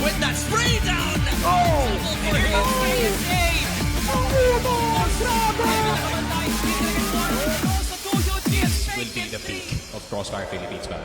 with that spray down! Oh! Will be the peak of Crossfire Philippines ba?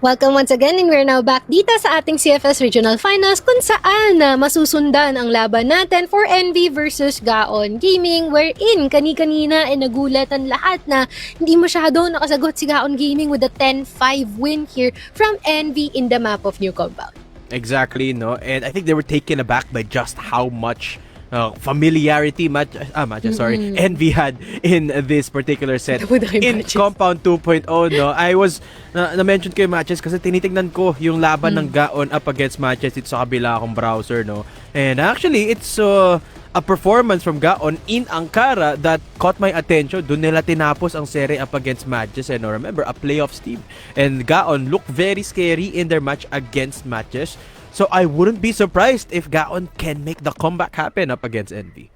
Welcome once again, and we're now back dito sa ating CFS Regional Finals kung saan masusundan ang laban natin for NV versus Gaon Gaming, wherein kani-kanina ay nagulat ang lahat na hindi masyado nakasagot si Gaon Gaming with a 10-5 win here from NV in the map of New Compound. Exactly, no? And I think they were taken aback by just how much familiarity Envy had in this particular set in Compound 2.0, no? I was na-mention ko yung matches kasi tinitingnan ko yung laban ng Gaon up against matches dito sa kabila akong browser, no? And actually, it's a performance from Gaon in Ankara that caught my attention. Doon nila tinapos ang serie up against MATTJESS, and remember, a playoffs team. And Gaon looked very scary in their match against MATTJESS. So I wouldn't be surprised if Gaon can make the comeback happen up against Envy.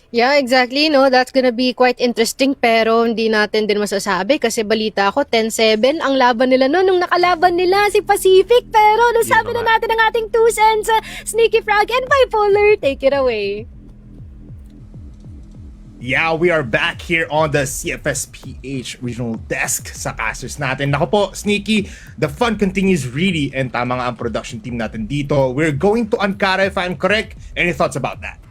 Yeah, exactly. No, that's gonna be quite interesting, pero hindi natin din masasabi kasi balita ko 10-7 ang laban nila nung nakalaban nila si Pacific, pero nasabi na natin ang ating 2 cents, Sneaky Frog and Bipolar. Take it away. Yeah, we are back here on the CFSPH regional desk sa casters natin. Nako po, Sneaky, the fun continues really, and tama nga ang production team natin dito. We're going to Ankara if I'm correct. Any thoughts about that?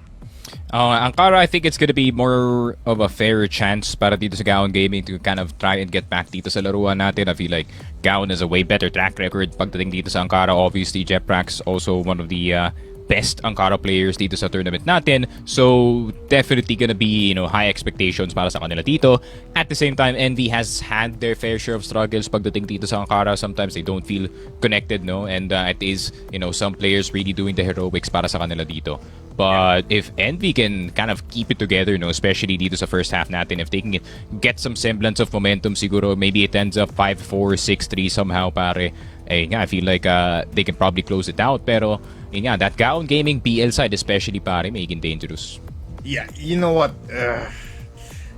Ankara, I think it's gonna be more of a fairer chance para dito sa Gaon Gaming to kind of try and get back dito sa laruan natin. I feel like Gaon has a way better track record pagdating dito sa Ankara. Obviously, Jeprax also one of the best Ankara players dito sa tournament natin. So, definitely gonna be, high expectations para sa kanila dito. At the same time, Envy has had their fair share of struggles pagdating dito sa Ankara. Sometimes they don't feel connected, no? And it is, some players really doing the heroics para sa kanila dito. But if Envy can kind of keep it together, especially dito sa first half natin, if they can get some semblance of momentum, siguro maybe it ends up 5-4, 6-3 somehow, pare. I feel like they can probably close it out. Pero, that Gaon Gaming PL side especially, pare, making dangerous. Yeah, you know what?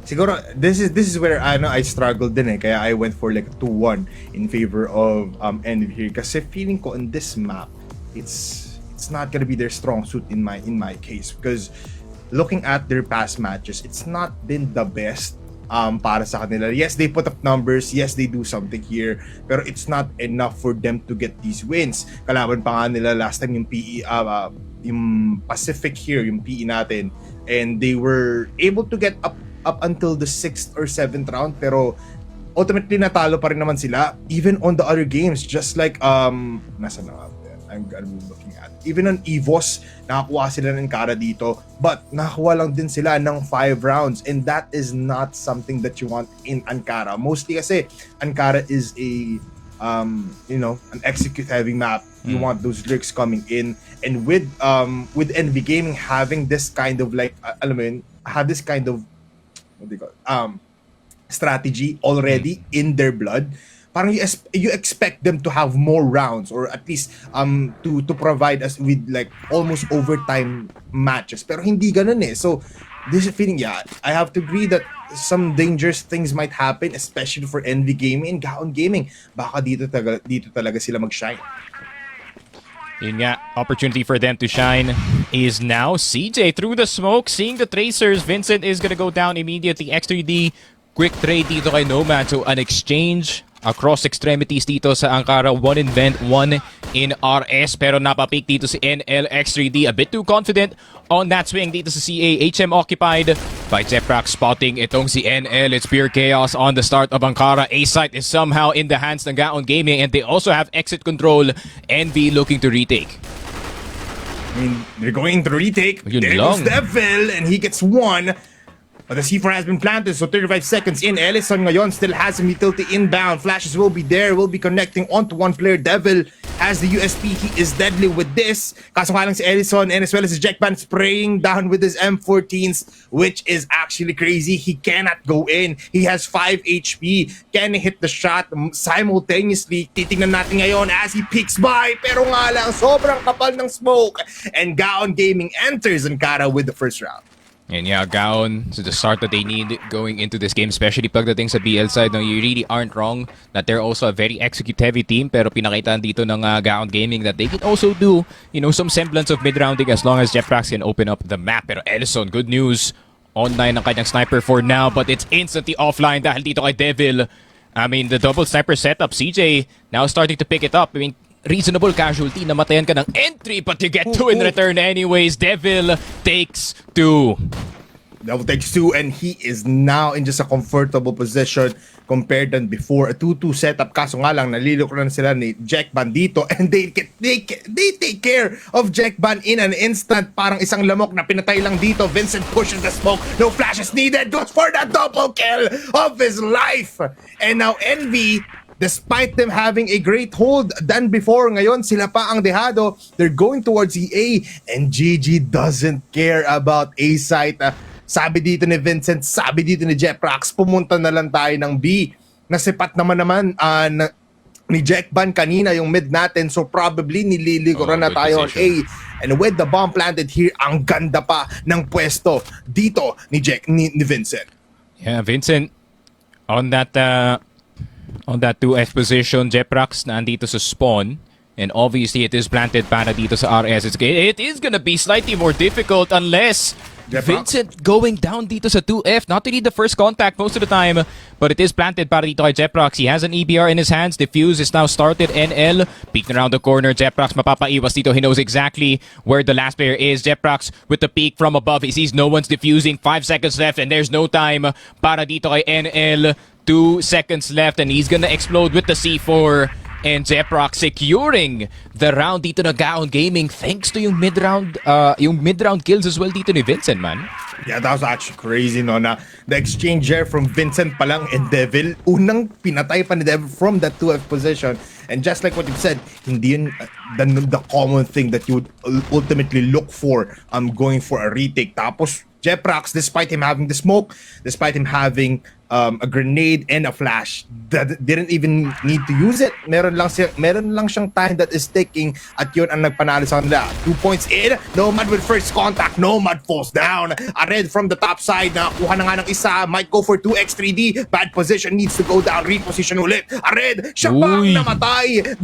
Siguro, this is where I struggled din kaya I went for like 2-1 in favor of Envy here. Kasi feeling ko on this map, it's not gonna be their strong suit in my case, because looking at their past matches, it's not been the best para sa kanila. Yes, they put up numbers, yes, they do something here, pero it's not enough for them to get these wins. Kalaban pa nga nila last time yung PE, yung Pacific here, yung PE natin, and they were able to get up until the 6th or 7th round, pero ultimately natalo pa rin naman sila even on the other games, just like nasa na nga, I'm gonna be looking at. Even on EVOS, nakakuha sila ng Ankara dito, but nakakuha lang din sila ng 5 rounds, and that is not something that you want in Ankara. Mostly kasi Ankara is a an execute heavy map. You want those lurks coming in, and with NV Gaming having this kind of like have this kind of what do you call it? Strategy already in their blood. Parang you expect them to have more rounds, or at least to provide us with like almost overtime matches, pero hindi ganun so this feeling, I have to agree that some dangerous things might happen, especially for NV Gaming and Gaon Gaming. Baka dito talaga sila mag-shine. Yun nga, opportunity for them to shine is now. CJ through the smoke, seeing the tracers. Vincent is gonna go down immediately. X3D, quick trade dito kay Nomad. So an exchange across extremities dito sa Ankara. 1 in Vent, 1 in RS. Pero napapick dito si NL. X3D a bit too confident on that swing dito sa CA. HM occupied by Jeprax, spotting itong si NL. It's pure chaos on the start of Ankara. A-site is somehow in the hands ng Gaon Gaming, and they also have exit control. NV looking to retake. They're going to retake. Yun there goes Devil, and he gets 1. But the C4 has been planted, so 35 seconds in. Ellison ngayon still has some utility inbound. Flashes will be there, will be connecting onto one player. Devil has the USP. He is deadly with this. Kaso nga lang si Ellison and as well as si Jackban spraying down with his M14s, which is actually crazy. He cannot go in. He has 5 HP. Can he hit the shot simultaneously? Titingnan natin ngayon as he peeks by. Pero nga lang, sobrang kapal ng smoke. And Gaon Gaming enters Ankara with the first round. And yeah, Gaon, so the start that they need going into this game, especially pagdating sa BL side, no, you really aren't wrong that they're also a very execute-heavy team, pero pinakitaan dito ng Gaon Gaming that they can also do, you know, some semblance of mid-rounding as long as Jeffrax can open up the map. Pero Ellison, good news, online ang kanyang sniper for now, but it's instantly offline dahil dito kay Devil. I mean, the double sniper setup, CJ now starting to pick it up. I mean, reasonable casualty, namatayan ka ng entry, but you get 2 in return anyways. Devil takes 2. Devil takes 2, and he is now in just a comfortable position compared than before. A 2-2 setup, kaso nga lang, naliloko na sila ni Jackban dito, and they take care of Jackban in an instant. Parang isang lamok na pinatay lang dito. Vincent pushes the smoke, no flashes needed, goes for the double kill of his life. And now Envy, despite them having a great hold than before, ngayon sila pa ang dehado. They're going towards EA, and GG doesn't care about A site. Sabi dito ni Vincent, sabi dito ni Jeprax, pumunta na lang tayo ng B. Nasipat naman ni Jackban kanina yung mid natin, so probably nililikuran na tayo on A. And with the bomb planted here, ang ganda pa ng pwesto dito ni Vincent. Yeah, Vincent on that 2F position, Jeprax na andito sa spawn. And obviously, it is planted para dito sa RS. It is gonna be slightly more difficult unless Vincent going down dito sa 2F. Not really the first contact most of the time, but it is planted para dito kay Jeprax. He has an EBR in his hands. Defuse is now started. NL peeked around the corner. Jeprax mapapaiwas dito. He knows exactly where the last player is. Jeprax with the peek from above. He sees no one's defusing. 5 seconds left and there's no time para dito kay NL. 2 seconds left and he's gonna explode with the C4. And Jeprax securing the round dito na Gaon Gaming thanks to yung mid-round kills as well dito ni Vincent, man. Yeah, that was actually crazy, no? Na the exchange there from Vincent pa lang and Devil, unang pinatay pa ni Devil from that 2F position. And just like what you said, hindi yun the common thing that you would ultimately look for going for a retake. Tapos Jeprax, despite him having the smoke, despite him having a grenade and a flash, that didn't even need to use it. Meron lang siyang time that is ticking at yun ang nagpanalo sa kanila. 2 points in, Nomad with first contact, Nomad falls down. A red from the top side, nakuha na nga ng isa, might go for 2x3D, bad position, needs to go down, reposition ulit. A red, siya pang namatay.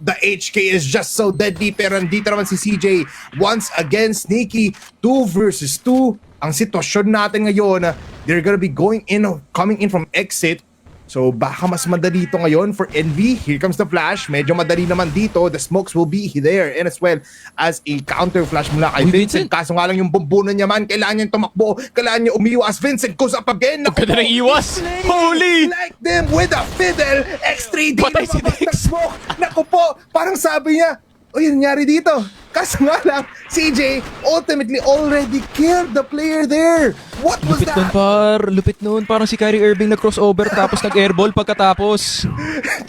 The HK is just so deadly, pero nandito naman si CJ once again sneaky. 2 versus 2 ang sitwasyon natin ngayon. They're gonna be coming in from exit. So baka mas madali ito ngayon for Envy. Here comes the flash. Medyo madali naman dito. The smokes will be there. And as well as a counter flash mula kay Vincent. Kaso nga lang yung bumbunan niya man. Kailangan niya tumakbo. Kailangan niya umiwas. Vincent goes up again. Naku po. Iwas. Holy! Like them with a fiddle. X3D. Patay si Dex. Naku po. Parang sabi niya, o yun nangyari dito. Kaso nga lang, CJ ultimately already killed the player there. What was lupit that? Lupit nun. Parang si Kyrie Irving nag-crossover tapos nag-airball pagkatapos.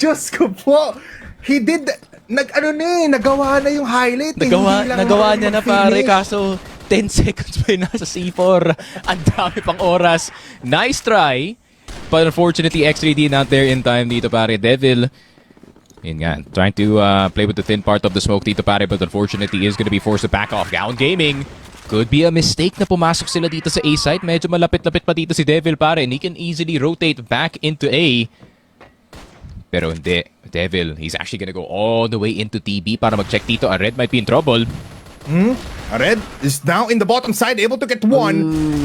Diyos ko po. He did, nagawa na yung highlight. Nagawa niya na pare, kaso 10 seconds pa yun nasa C4. Ang dami pang oras. Nice try. But unfortunately, X3D not there in time dito pare. Devil, yun nga, trying to play with the thin part of the smoke dito pare, but unfortunately is gonna be forced to back off. Gaon Gaming, could be a mistake na pumasok sila dito sa A site. Medyo malapit-lapit pa dito si Devil pare, and he can easily rotate back into A. Pero hindi, Devil, he's actually gonna go all the way into TB para mag-check dito. A red might be in trouble. A red is now in the bottom side, able to get 1.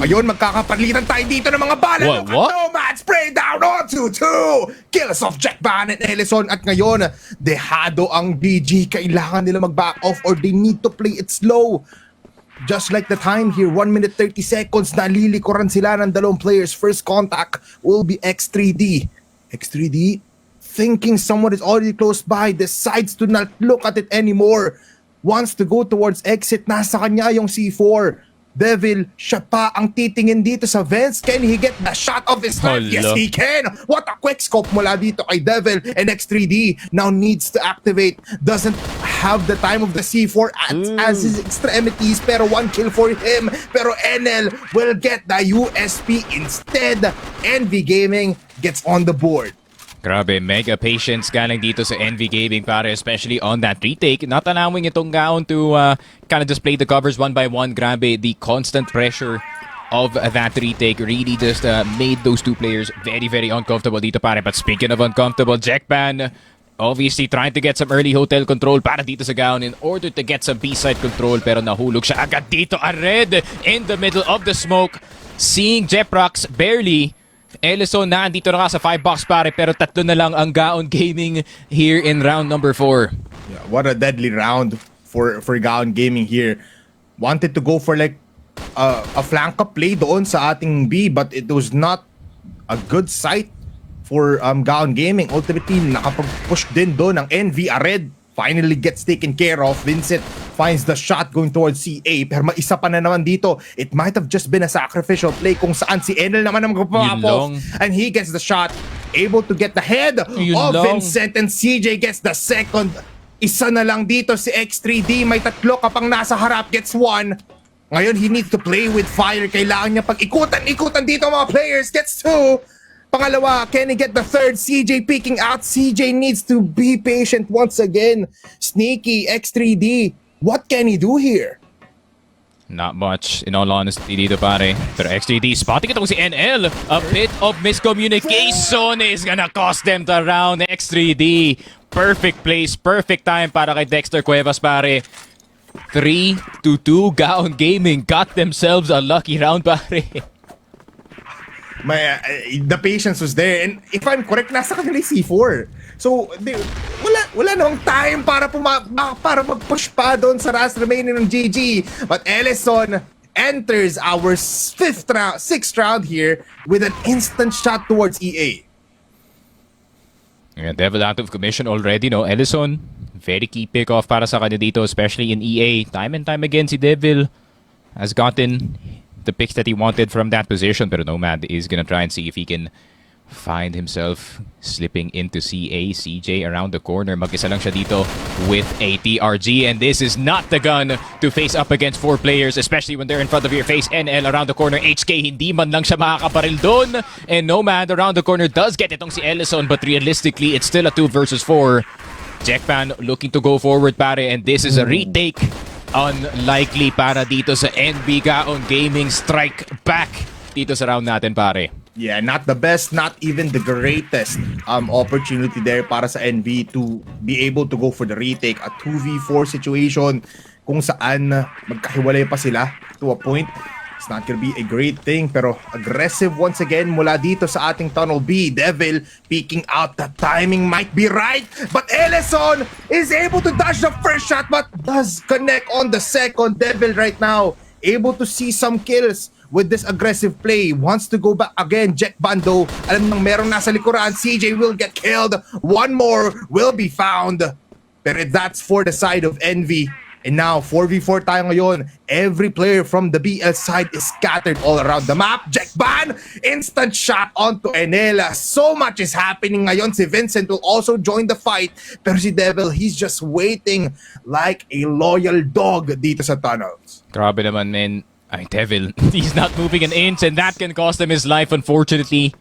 Ayun, magkakapalitan tayo dito ng mga bala. What? Nomad spray down onto 2. Kills off Jackban and Ellison. At ngayon, dehado ang BG. Kailangan nila mag-back off or they need to play it slow. Just like the time here, 1 minute 30 seconds, nalilikuran sila ng dalawang players. First contact will be X3D. X3D, thinking someone is already close by, decides to not look at it anymore. Wants to go towards exit. Nasa kanya yung C4. Devil, siya pa ang titingin dito sa Vince. Can he get the shot of his life? Hala. Yes, he can. What a quick scope mula dito kay Devil. And X3D now needs to activate. Doesn't have the time of the C4 as his extremities. Pero 1 kill for him. Pero NL will get the USP instead. NV Gaming gets on the board. Grabe, mega patience galing dito sa NV Gaming pare, especially on that retake. Not allowing itong Gaon to kind of just play the covers one by one. Grabe, the constant pressure of that retake really just made those two players very, very uncomfortable dito pare. But speaking of uncomfortable, Jackban obviously trying to get some early hotel control para dito sa Gaon in order to get some B-side control. Pero nahulog siya agad dito. A red in the middle of the smoke. Seeing Jeprox barely. Ellison na andito na ka sa 5-box pare, pero tatlo na lang ang Gaon Gaming here in round number 4. Yeah, what a deadly round for Gaon Gaming here. Wanted to go for like a flank up play doon sa ating B, but it was not a good sight for Gaon Gaming. Ultimately, nakapag-push din doon ang NV. A red finally gets taken care of. Vincent finds the shot going towards CA, pero maisa pa na naman dito. It might have just been a sacrificial play kung saan si Enel naman ang magpapapos. And he gets the shot, able to get the head of Vincent, and CJ gets the second. Isa na lang dito si X3D. May tatlo kapang nasa harap, gets one. Ngayon, he needs to play with fire. Kailangan niya pag-ikutan dito mga players. Gets two. Pangalawa, can he get the third? CJ peeking out. CJ needs to be patient once again. Sneaky, X3D. What can he do here? Not much, in all honesty dito pare. Pero X3D spotting itong si NL. A bit of miscommunication is gonna cost them the round. X3D, perfect place, perfect time para kay Dexter Cuevas pare. 3-2, Gaon Gaming got themselves a lucky round pare. The patience was there, and if I'm correct, nasa kanila yung C4. So, wala namang time para mag-push pa doon sa last remaining ng GG. But Ellison enters our sixth round here with an instant shot towards EA. Yeah, Devil out of commission already, no? Ellison, very key pick-off para sa kanya dito, especially in EA. Time and time again, si Devil has gotten the picks that he wanted from that position, pero Nomad is gonna try and see if he can find himself slipping into CA. CJ around the corner, mag-isa lang siya dito with a TRG, and this is not the gun to face up against 4 players, especially when they're in front of your face. NL around the corner, HK hindi man lang siya makakabaril doon, and Nomad around the corner does get itong si Ellison, but realistically it's still a 2 versus 4. Jackpan looking to go forward pare, and this is a retake. Unlikely para dito sa NB Gaon Gaming. Strike back dito sa round natin pare. Yeah, not the best, not even the greatest opportunity there para sa NV to be able to go for the retake. A 2v4 situation kung saan magkahiwalay pa sila to a point. It's not gonna be a great thing, pero aggressive once again mula dito sa ating Tunnel B. Devil peeking out. The timing might be right, but Ellison is able to dodge the first shot but does connect on the second. Devil right now able to see some kills with this aggressive play. Wants to go back again. Jack Bando, alam nang merong nasa likuran. CJ will get killed. One more will be found. Pero that's for the side of Envy. And now, 4v4 tayo ngayon. Every player from the BL side is scattered all around the map. Jack Ban, instant shot onto Enela. So much is happening ngayon. Si Vincent will also join the fight. Pero si Devil, he's just waiting like a loyal dog dito sa tunnels. Grabe naman, man. Ay, Devil, he's not moving an inch, and that can cost him his life, unfortunately.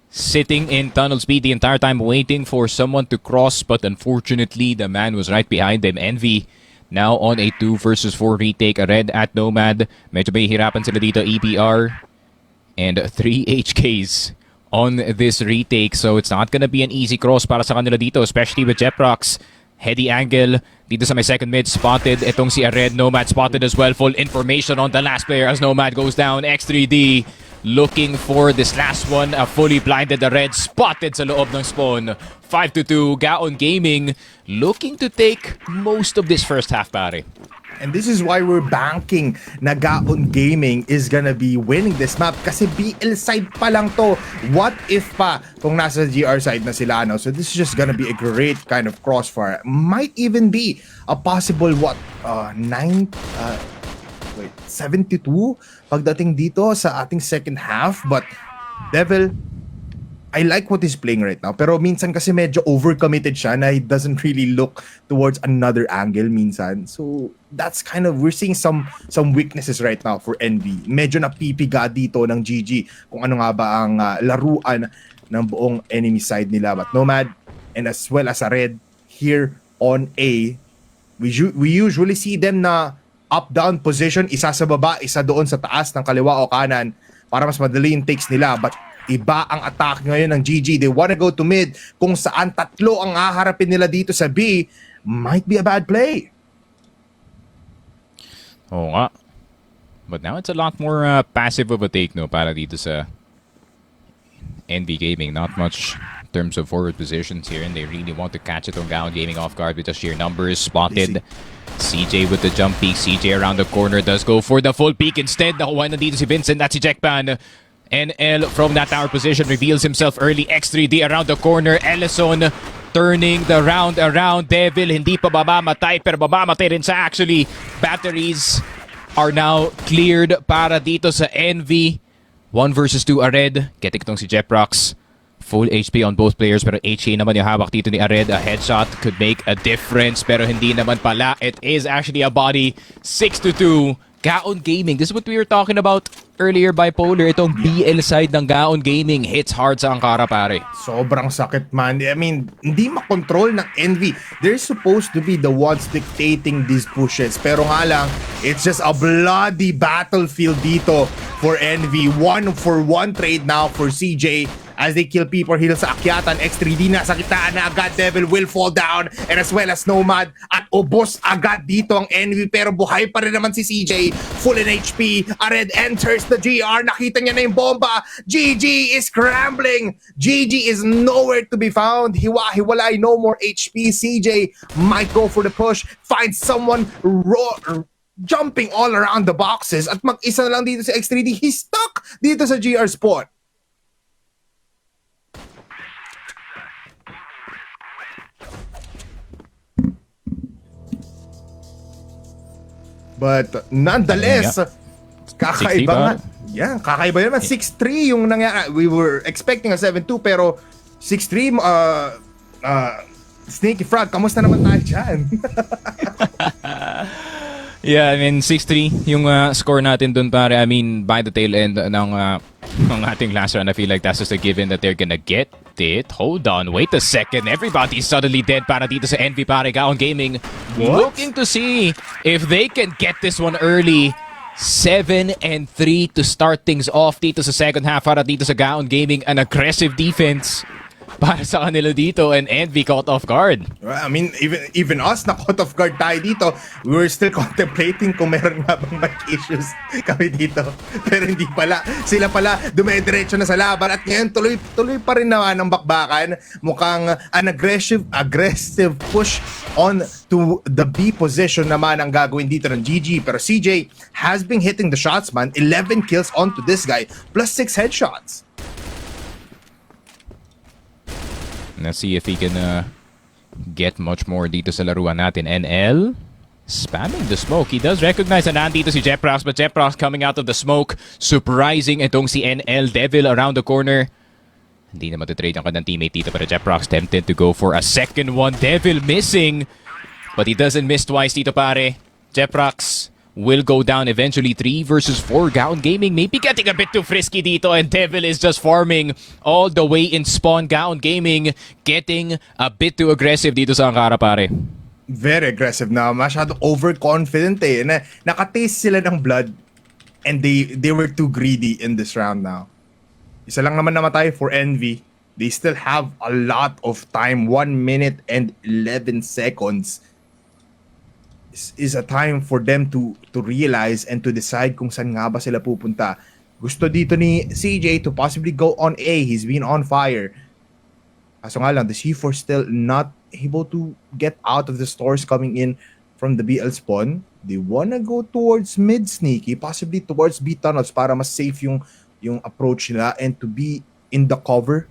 Sitting in tunnel speed the entire time, waiting for someone to cross, but unfortunately, the man was right behind him. Envy now on a 2 versus 4 retake. A red at Nomad. Medyo mahihirapan sila dito. EPR and 3 HKs on this retake. So it's not gonna be an easy cross para sa kanila dito, especially with Jeprox. Heady angle dito sa may second mid. Spotted itong si Red. Nomad spotted as well. Full information on the last player as Nomad goes down. X3D looking for this last one. Fully blinded. The Red spotted sa loob ng spawn. 5-2. Gaon Gaming looking to take most of this first half pare. And this is why we're banking na Gaon Gaming is gonna be winning this map kasi BL side pa lang to. What if pa kung nasa GR side na sila, no? So this is just gonna be a great kind of crossfire. Might even be a possible 9 wait, 72 pagdating dito sa ating second half. But Devil, I like what he's playing right now. Pero minsan kasi medyo overcommitted siya na he doesn't really look towards another angle minsan. So that's kind of, we're seeing some weaknesses right now for Envy. Medyo napipiga dito ng GG kung ano nga ba ang laruan ng buong enemy side nila. But Nomad and as well as a Red here on A, we usually see them na up-down position, isa sa baba, isa doon sa taas ng kaliwa o kanan para mas madali yung takes nila. But iba ang attack ngayon ng GG. They wanna go to mid. Kung saan tatlo ang haharapin nila dito sa B, might be a bad play. Oo nga. But now it's a lot more passive of a take, no? Para dito sa NV Gaming. Not much in terms of forward positions here. And they really want to catch it on Gaon Gaming off guard with the sheer numbers. Spotted. CJ with the jump peek. CJ around the corner does go for the full peek. Instead, nakuha na dito si Vincent. That's si Jackpan. NL from that tower position reveals himself early. X3D around the corner. Ellison turning the round around. Devil hindi pa mamamatay pero mamamatay rin sa actually. Batteries are now cleared para dito sa NV. 1 versus 2 Ared. Getting itong si Jeprox. Full HP on both players pero HA naman yung hawak dito ni Ared. A headshot could make a difference pero hindi naman pala. It is actually a body. 6-2. Gaon Gaming. This is what we were talking about earlier, Bipolar. Itong BL side ng Gaon Gaming hits hard sa Ankara, pare. Sobrang sakit, man. I mean, hindi makontrol ng Envy. They're supposed to be the ones dictating these pushes. Pero nga lang, it's just a bloody battlefield dito for Envy. 1-for-1 trade now for CJ. As they kill people here sa akyatan. X3D na sa kitaan na agad. Devil will fall down. And as well as Nomad. At ubos agad dito ang Envy. Pero buhay pa rin naman si CJ. Full in HP. Ared enters the GR. Nakita niya na yung bomba. GG is scrambling. GG is nowhere to be found. Hiwalay, no more HP. CJ might go for the push. Find someone jumping all around the boxes. At mag-isa na lang dito si X3D. He's stuck dito sa GR spot. But nonetheless, kakaiba nga. Yeah, kakaiba naman. 6-3 yung nangyari. We were expecting a 7-2 pero 6-3, Sneaky Frog, kamusta naman tayo dyan? Yeah, I mean, 6-3 yung score natin dun, pare. I mean, by the tail end ng ating last round, I feel like that's just a given that they're gonna get it. Hold on, wait a second. Everybody's suddenly dead para dito sa NV, pare. Gaon Gaming looking to see if they can get this one early. 7-3 to start things off dito sa second half para dito sa Gaon Gaming. An aggressive defense para sa kanila dito and Envy caught off guard. Well, I mean, even us na caught off guard tayo dito. We were still contemplating kung meron nga bang mic issues kami dito. Pero hindi pala. Sila pala dumediretso na sa laban at ngayon tuloy pa rin naman ang bakbakan. Mukhang an aggressive push on to the B position naman ang gagawin dito ng GG. Pero CJ has been hitting the shots, man. 11 kills onto this guy plus 6 headshots. Let's see if he can get much more dito sa laruan natin. NL spamming the smoke. He does recognize na nandito si Jeprox, but Jeprox coming out of the smoke. Surprising itong si NL. Devil around the corner. Hindi na matitrade ang kanyang teammate dito, pero Jeprox tempted to go for a second one. Devil missing, but he doesn't miss twice dito, pare. Jeprox will go down eventually. 3 versus 4. Gaon Gaming maybe getting a bit too frisky dito and Devil is just farming all the way in spawn. Gaon Gaming getting a bit too aggressive dito sa Ankara, pare. Very aggressive na. Masyado overconfident eh. Nakataste sila ng blood and they were too greedy in this round now. Isa lang naman namatay for Envy. They still have a lot of time. 1 minute and 11 seconds. Is a time for them to realize and to decide kung saan nga ba sila pupunta. Gusto dito ni CJ to possibly go on A. He's been on fire. Kaso nga lang, the C4 still not able to get out of the stores coming in from the BL spawn. They wanna go towards mid Sneaky, possibly towards B tunnels para mas safe yung approach nila and to be in the cover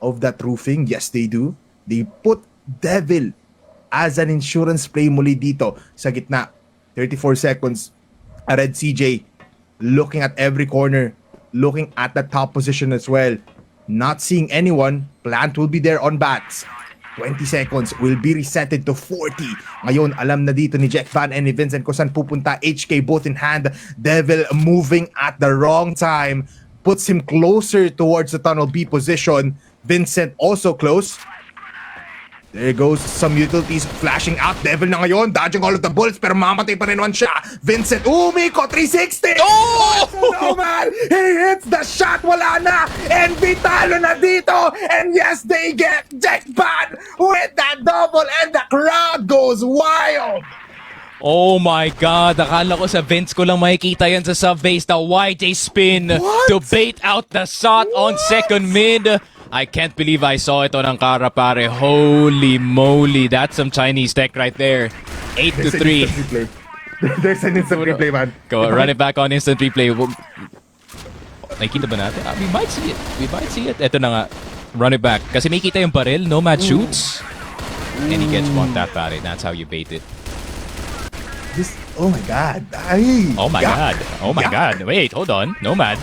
of that roofing. Yes, they do. They put Devil as an insurance play muli dito sa gitna. 34 seconds. Red CJ looking at every corner, looking at the top position as well. Not seeing anyone. Plant will be there on bats. 20 seconds will be resetted to 40. Ngayon, alam na dito ni Jack Van and ni Vincent kung saan pupunta. HK both in hand. Devil moving at the wrong time. Puts him closer towards the tunnel B position. Vincent also close. There goes some utilities flashing out. Devil na ngayon, dodging all of the bullets pero mamatay pa rin one siya. Vincent, Miko, 360! Oh! No, man! He hits the shot, wala na! And Vitalo na dito! And yes, they get Jackpot with that double and the crowd goes wild! Oh my God, akala ko sa Vince ko lang makikita yan sa sub-base, the YJ spin What? to bait out the shot on second mid. I can't believe I saw it on Ankara, pare. Holy moly, that's some Chinese tech right there. 8 to 3. There's an instant replay, man. Go, run it back on instant replay. Nakikita ba natin? We might see it. We might see it. Ito na nga. Run it back. Kasi may kita yung baril. Nomad shoots. And he gets one tap, pare. That's how you bait it. Oh my God. Ay, Oh my God. Oh my God. Wait, hold on. Nomad.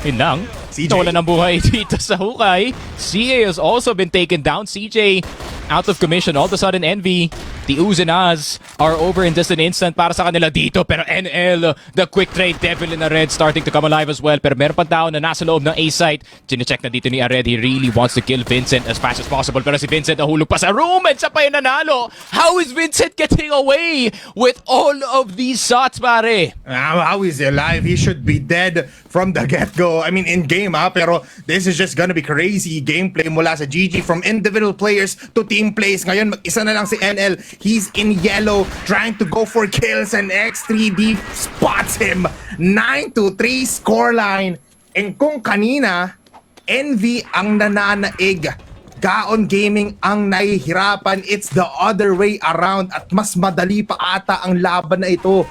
Yun lang. CJ. Nawala ng buhay dito sa hukay. CA has also been taken down. CJ out of commission. All of a sudden, Envy, the Ooze and Ahs are over in just an instant para sa kanila dito. Pero NL, the quick trade, Devil in a red starting to come alive as well. Pero meron pa tao na nasa loob ng A-site. Chinecheck na dito ni Ared. He really wants to kill Vincent as fast as possible. Pero si Vincent nahulog pa sa room and siya pa yung nanalo. How is Vincent getting away with all of these shots, pare? How is he alive? He should be dead from the get-go. I mean, in-game pero this is just gonna be crazy gameplay mula sa GG from individual players to team plays. Ngayon, mag-isa na lang si NL. He's in yellow, trying to go for kills and X3D spots him. 9-3 scoreline. And kung kanina, Envy ang nananaig, Gaon Gaming ang nahihirapan, it's the other way around at mas madali pa ata ang laban na ito.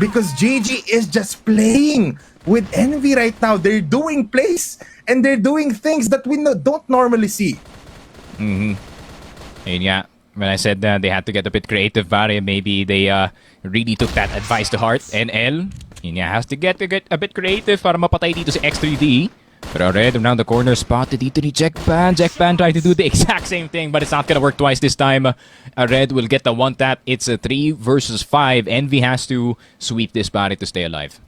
Because GG is just playing with Envy right now. They're doing plays and they're doing things that we don't normally see. Ayun nga. When I said they had to get a bit creative, pare, maybe they really took that advice to heart. NL, yun nga, has to get a bit creative para mapatay dito si X3D. Pero Red around the corner spot dito ni Jackpan. Jackpan trying to do the exact same thing, but it's not gonna work twice this time. Red will get the one tap. It's a 3 versus 5. Envy has to sweep this pare to stay alive.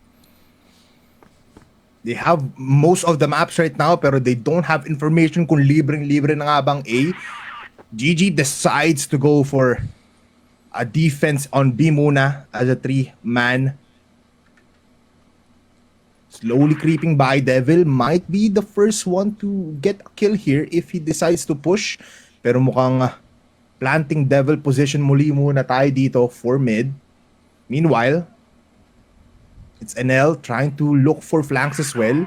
They have most of the maps right now pero they don't have information kung libreng-libre na nga bang A. GG decides to go for a defense on B muna as a 3-man. Slowly creeping by. Devil might be the first one to get a kill here if he decides to push. Pero mukhang planting Devil position muli muna tayo dito for mid. Meanwhile, it's NL trying to look for flanks as well.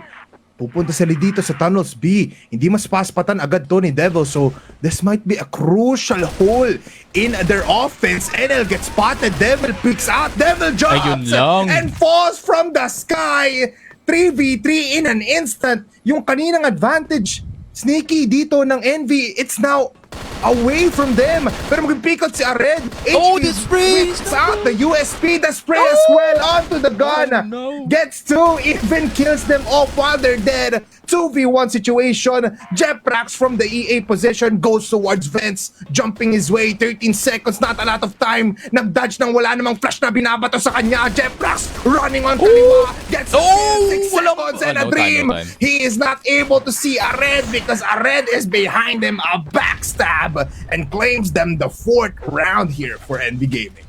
Pupunta sila dito sa tunnels B. Hindi mas paspatan agad to ni Devil. So, this might be a crucial hole in their offense. NL gets spotted. Devil picks out. Devil jumps and falls from the sky. 3v3 in an instant. Yung kaninang advantage, sneaky dito ng Envy, it's now away from them. Pero mag-pick-out si Ared. Oh, the spray! Whips out the USP, the spray as well onto the gun. Oh, no. Gets 2, even kills them off while they're dead. 2v1 situation. Jeprax from the EA position goes towards Vents, jumping his way. 13 seconds, not a lot of time. Nag-dodge nang wala namang flash na binabato sa kanya. Jeprax running on kaliwa. Gets 6 seconds and a dream. No time. He is not able to see Ared because Ared is behind him. A backstab and claims them the 4th round here for NB Gaming.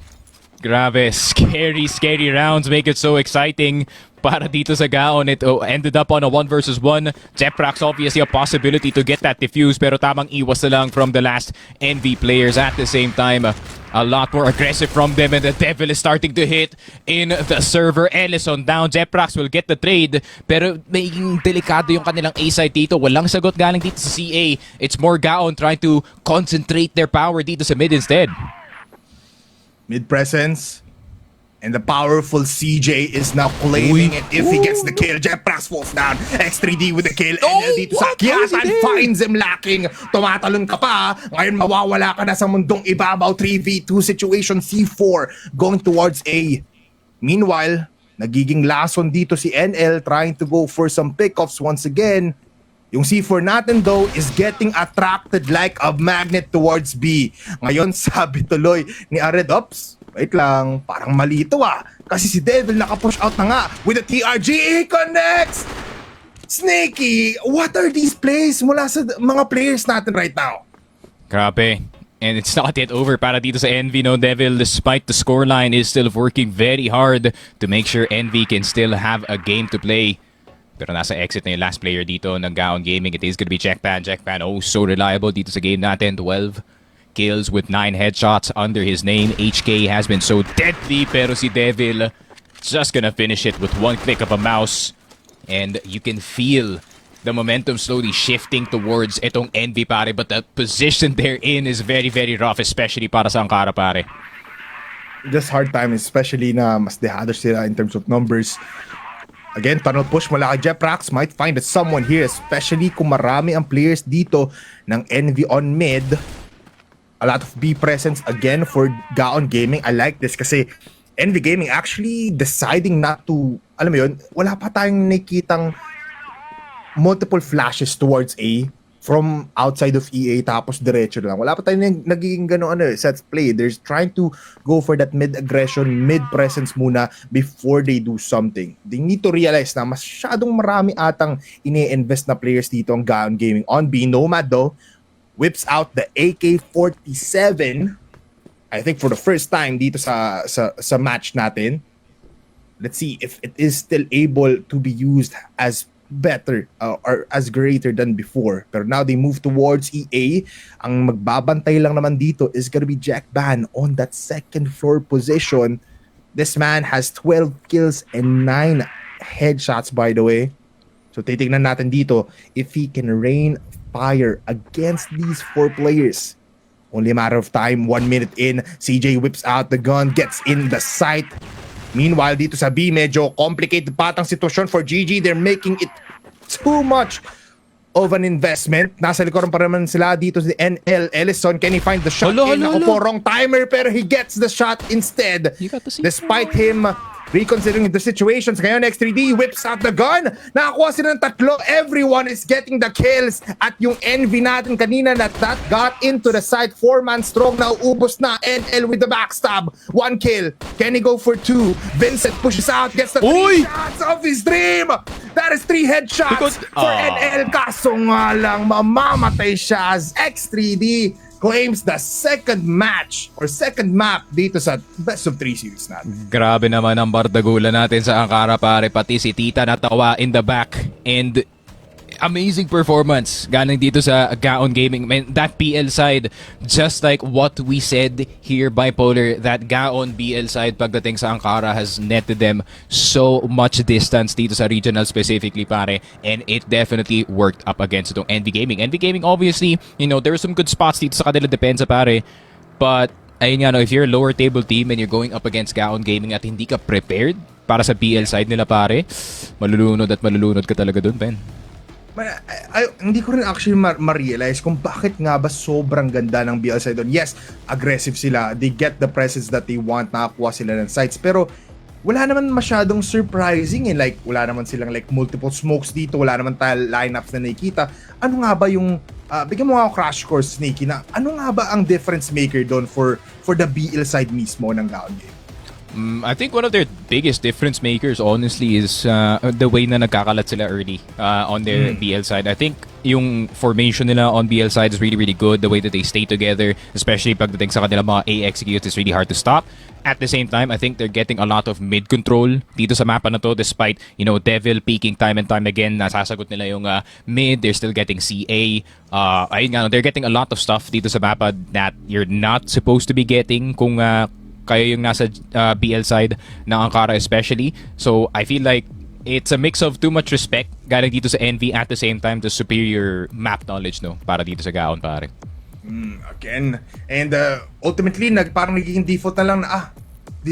Grabe, scary rounds make it so exciting para dito sa Gaon. It ended up on a 1 versus 1. Jeprax obviously a possibility to get that defuse pero tamang iwas na lang from the last NV players. At the same time, a lot more aggressive from them and the Devil is starting to hit in the server. Ellison down. Jeprax will get the trade pero maging delikado yung kanilang A-side dito. Walang sagot galing dito sa CA. It's more Gaon trying to concentrate their power dito sa mid instead. Mid presence. And the powerful CJ is now claiming it if he gets the kill. Jeprax falls down. X3D with the kill. NL dito sa Kiasan finds him lacking. Tumatalon ka pa. Ngayon mawawala ka na sa mundong ibabaw. 3v2 situation. C4 going towards A. Meanwhile, Nagiging lason dito si NL trying to go for some pickoffs once again. Yung C4 natin though is getting attracted like a magnet towards B. Ngayon sabi tuloy ni Ared, "Ops, wait lang, parang mali ito Kasi si Devil naka-push out na nga with the TRG. He connects! Snaky, what are these plays mula sa mga players natin right now?" Grabe. And it's not yet over para dito sa Envy, no? Devil, despite the scoreline, is still working very hard to make sure Envy can still have a game to play. Pero nasa exit na yung last player dito ng Gaon Gaming. It is gonna be Jackpan. Jackpan, oh, so reliable dito sa game natin. 12 kills with 9 headshots under his name. HK has been so deadly, pero si Devil just gonna finish it with one click of a mouse. And you can feel the momentum slowly shifting towards itong Envy, pare. But the position they're in is very, very rough, especially para sa Ankara, pare. Just hard time, especially na mas dehado sila in terms of numbers. Again, tunnel push mula kay Jeprax. Might find someone here, especially kung marami ang players dito ng Envy on mid. A lot of B presence again for Gaon Gaming. I like this kasi Envy Gaming actually deciding not to, alam mo yun, wala pa tayong nakitang multiple flashes towards A from outside of EA tapos diretso lang. Wala pa tayong nagiging gano'n set play. They're trying to go for that mid-aggression, mid-presence muna before they do something. They need to realize na masyadong marami atang ini-invest na players dito ang Gaon Gaming. On B, Nomad though, whips out the AK-47. I think for the first time dito sa match natin. Let's see if it is still able to be used as better or as greater than before. Pero now they move towards EA. Ang magbabantay lang naman dito is gonna be Jack Ban on that second floor position. This man has 12 kills and 9 headshots, by the way. So titignan natin dito if he can rain fire against these 4 players. Only a matter of time. 1 minute in, CJ whips out the gun, gets in the sight. Meanwhile, dito sa B, medyo complicated patang sitwasyon for GG. They're making it too much of an investment. Nasa likuran pa naman sila dito si NL Ellison. Can he find the shot? Ako po, wrong timer, pero he gets the shot instead. Despite him reconsidering the situations. Ngayon, X3D whips out the gun. Nakakuha sila ng 3. Everyone is getting the kills. At yung Envy natin kanina that got into the side. 4-man strong na uubos na. NL with the backstab. 1 kill. Can he go for 2? Vincent pushes out. Gets the 3 shots of his dream. That is 3 headshots for NL. Kaso nga lang, mamamatay siya as X3D claims the second match or second map dito sa best of 3 series natin. Grabe naman ang bardagulan natin sa Ankara, pare. Pati si Tita natawa in the back. And amazing performance galing dito sa Gaon Gaming. Man, that PL side, just like what we said here, Bipolar, that Gaon BL side pagdating sa Ankara has netted them so much distance dito sa regional specifically, pare. And it definitely worked up against itong Envy Gaming. Envy Gaming, obviously, you know, there are some good spots dito sa kanila depensa, pare. But, ayun nga, no, if you're a lower table team and you're going up against Gaon Gaming at hindi ka prepared para sa PL side nila, pare, malulunod at malulunod ka talaga dun, Ben. Hindi ko rin actually ma-realize kung bakit nga ba sobrang ganda ng BL side doon. Yes, aggressive sila. They get the presence that they want. Nakakuha sila ng sites. Pero wala naman masyadong surprising. Like, wala naman silang like multiple smokes dito. Wala naman tile lineups na nakikita. Ano nga ba yung... bigyan mo nga ako crash course, Sneaky, na ano nga ba ang difference maker doon for the BL side mismo ng Gaon Game? I think one of their biggest difference makers, honestly, is the way na nagkakalat sila early on their BL side. I think yung formation nila on BL side is really, really good. The way that they stay together, especially pagdating sa kanila mga A executes, is really hard to stop. At the same time, I think they're getting a lot of mid control dito sa mapa na to, despite, you know, Devil peaking time and time again. Nasasagot nila yung mid. They're still getting CA. Ayun nga, they're getting a lot of stuff dito sa mapa that you're not supposed to be getting kung kayo yung nasa BL side ng Ankara especially. So I feel like it's a mix of too much respect galing dito sa Envy, at the same time the superior map knowledge, no, para dito sa Gaon, pare. Again, and ultimately parang nagiging default na lang na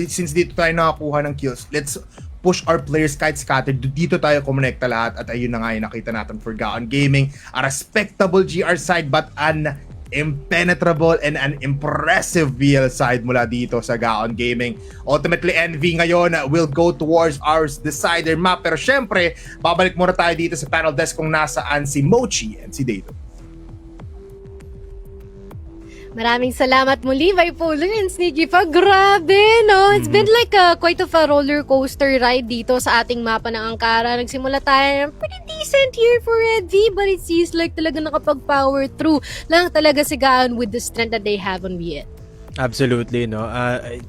since dito tayo nakakuha ng kills, let's push our players kahit scattered. Dito tayo kumonekta lahat, at ayun na nga yung nakita natin for Gaon Gaming. A respectable GR side but an impenetrable and an impressive BL side mula dito sa Gaon Gaming. Ultimately, NV ngayon will go towards our decider map. Pero syempre, babalik muna tayo dito sa panel desk kung nasaan si Mochi and si Dato. Maraming salamat muli, Bipolar and Sneaky pa. Grabe, no? It's been like quite of a roller coaster ride dito sa ating mapa ng Ankara. Nagsimula tayo pretty decent here for Red V, but it seems like talaga nakapag-power through lang talaga si Gaon with the strength that they have on VN. Absolutely, no?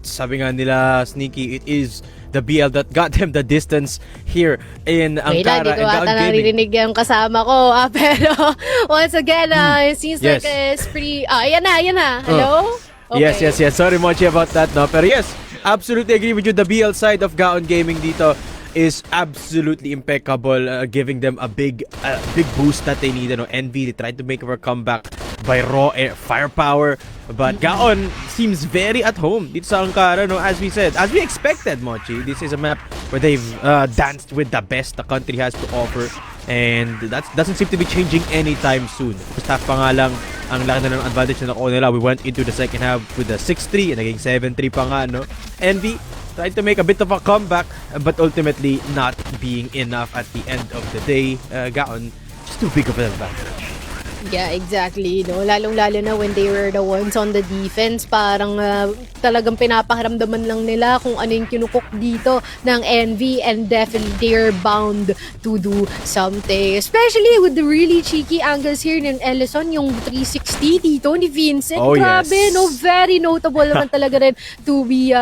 Sabi nga nila, Sneaky, it is the BL that got them the distance here in Ankara and Gaon Gaming. Naririnig yung kasama ko. Pero once again, it seems like it's pretty... ayan na. Hello? Okay. Yes. Sorry, Mochi, about that, no? Pero yes, absolutely agree with you. The BL side of Gaon Gaming dito is absolutely impeccable, giving them a big boost that they need. You know, NV, they tried to make a comeback by raw firepower, but Gaon seems very at home dito sa Ankara, no? As we said, as we expected, Mochi, this is a map where they've danced with the best the country has to offer, and that doesn't seem to be changing anytime soon. First half pa nga lang, ang laki na ng advantage na nakuha nila. We went into the second half with a 6-3 and naging 7-3 pa nga, no? NV tried to make a bit of a comeback, but ultimately not being enough at the end of the day. Gaon, just too big of an advantage. Yeah, exactly. No? Lalong-lalo na when they were the ones on the defense, parang talagang pinapakiramdaman lang nila kung ano yung kinukok dito ng NV, and definitely they're bound to do something. Especially with the really cheeky angles here ng Ellison, yung 360 dito ni Vincent. Oh, grabe, yes. no? Very notable naman talaga rin to be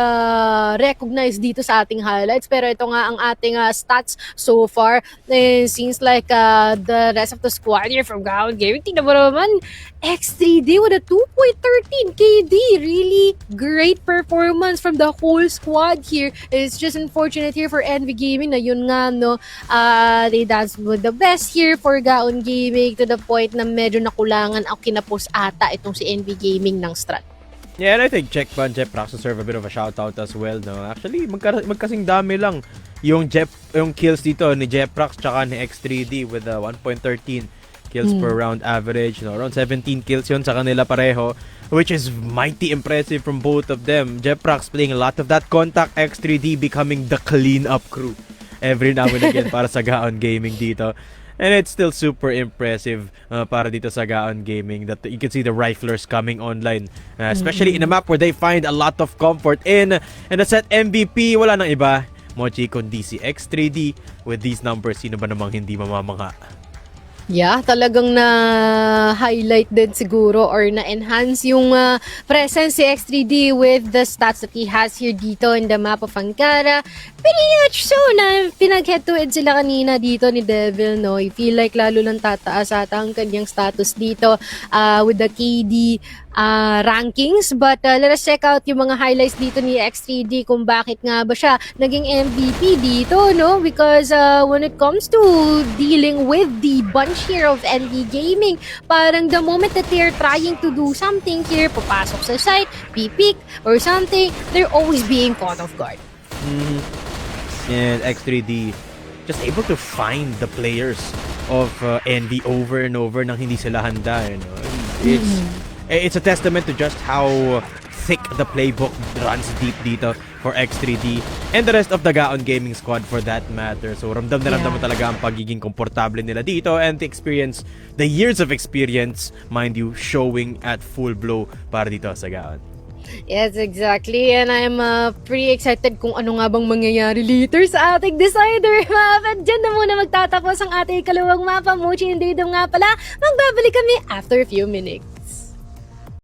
recognized dito sa ating highlights. Pero ito nga ang ating stats so far. Seems like the rest of the squad here from Gaon Gaming, tingnan mo naman, X3D with a 2.13 KD. Really great performance from the whole squad here. It's just unfortunate here for NV Gaming na yun nga, no, they danced with the best here for Gaon Gaming to the point na medyo nakulangan ang kinapos ata itong si NV Gaming ng strat. Yeah, and I think Jeprax deserve a bit of a shoutout as well, no? Actually, magkasing dami lang yung kills dito ni Jeprax tsaka ni X3D with 1.13 kills per round average, no? Around 17 kills yun sa kanila pareho, which is mighty impressive from both of them. Jeprax playing a lot of that contact, X3D becoming the clean-up crew every now and again para sa Gaon Gaming dito. And it's still super impressive para dito sa Gaon Gaming that you can see the riflers coming online, especially in a map where they find a lot of comfort in. And the set MVP, wala nang iba, Mochi, kundi si X3D. With these numbers, sino ba namang hindi mamamangha? Yeah, talagang na-highlight din siguro or na-enhance yung presence si X3D with the stats that he has here dito in the map of Ankara. Pretty much so na pinag-head-to-head sila kanina dito ni Devil, no? I feel like lalo lang tataas ata ang kanyang status dito with the KD rankings. But let us check out yung mga highlights dito ni X3D kung bakit nga ba siya naging MVP dito, no? Because when it comes to dealing with the bunch here of NV Gaming, parang the moment that they're trying to do something here, papasok sa site, pick or something, they're always being caught off guard. And X3D just able to find the players of NV over and over nang hindi sila handa, you know? It's a testament to just how thick the playbook runs deep dito for X3D and the rest of the Gaon Gaming squad for that matter. So ramdam na ramdam mo talaga ang pagiging komportable nila dito and the years of experience, mind you, showing at full blow para dito sa Gaon. Yes, exactly. And I'm pretty excited kung ano nga bang mangyayari later sa ating decider map. At dyan na muna magtatapos ang ating ikalawang mapa. Mochi and Didong nga pala. Magbabalik kami after a few minutes.